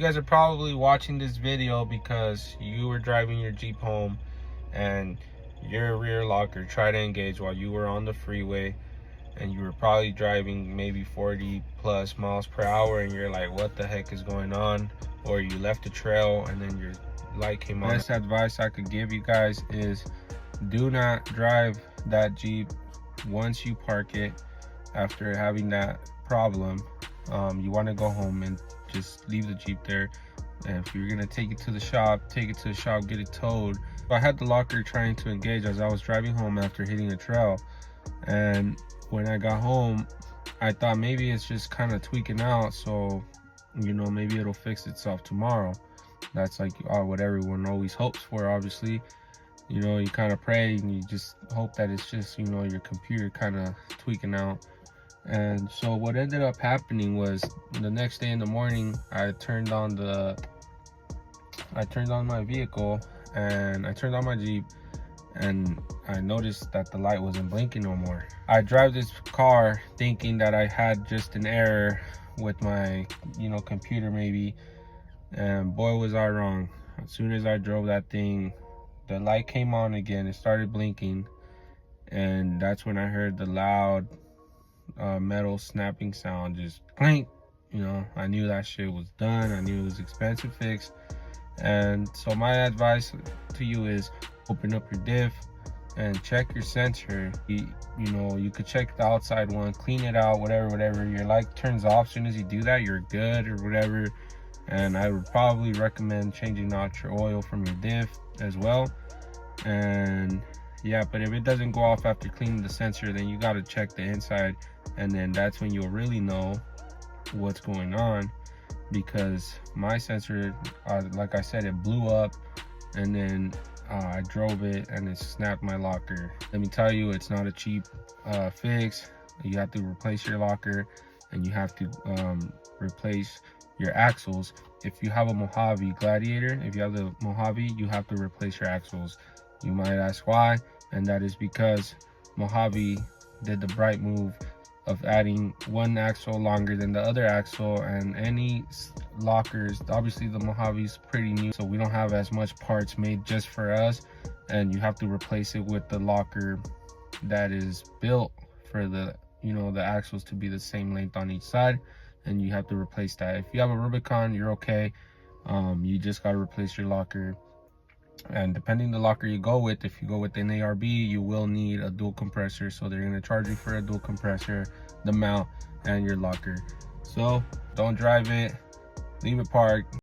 You guys are probably watching this video because you were driving your Jeep home and your rear locker tried to engage while you were on the freeway, and you were probably driving maybe 40 plus miles per hour, and you're like, what the heck is going on? Or you left the trail and then your light came on. Best advice I could give you guys is do not drive that Jeep once you park it after having that problem. You want to go home and just leave the Jeep there. And if you're gonna take it to the shop, take it to the shop, get it towed. I had the locker trying to engage as I was driving home after hitting a trail, and when I got home I thought maybe it's just kind of tweaking out, so you know, maybe it'll fix itself tomorrow. That's like what everyone always hopes for, obviously. You know, you kind of pray and you just hope that it's just, you know, your computer kind of tweaking out. And so what ended up happening was the next day in the morning, I turned on my vehicle and I turned on my Jeep, and I noticed that the light wasn't blinking no more. I drive this car thinking that I had just an error with my, you know, computer maybe, and boy was I wrong. As soon as I drove that thing, the light came on again, it started blinking, and that's when I heard the loud metal snapping sound, just clink. You know, I knew that shit was done. I knew it was expensive fix. And so my advice to you is open up your diff and check your sensor. You know, you could check the outside one, clean it out, whatever. Your light turns off. As soon as you do that, you're good or whatever. And I would probably recommend changing out your oil from your diff as well. And yeah, but if it doesn't go off after cleaning the sensor, then you got to check the inside, and then that's when you'll really know what's going on. Because my sensor, like I said, it blew up, and then I drove it and it snapped my locker. Let me tell you, it's not a cheap fix. You have to replace your locker, and you have to replace your axles. If you have a Mojave Gladiator, if you have the Mojave, you have to replace your axles. You might ask why, and that is because Mojave did the bright move of adding one axle longer than the other axle. And any lockers, obviously the Mojave's pretty new, so we don't have as much parts made just for us, and you have to replace it with the locker that is built for the, you know, the axles to be the same length on each side, and you have to replace that. If you have a Rubicon, you're okay. You just got to replace your locker. And depending the locker you go with, if you go with an ARB, you will need a dual compressor, so they're going to charge you for a dual compressor, the mount, and your locker. So don't drive it, leave it parked.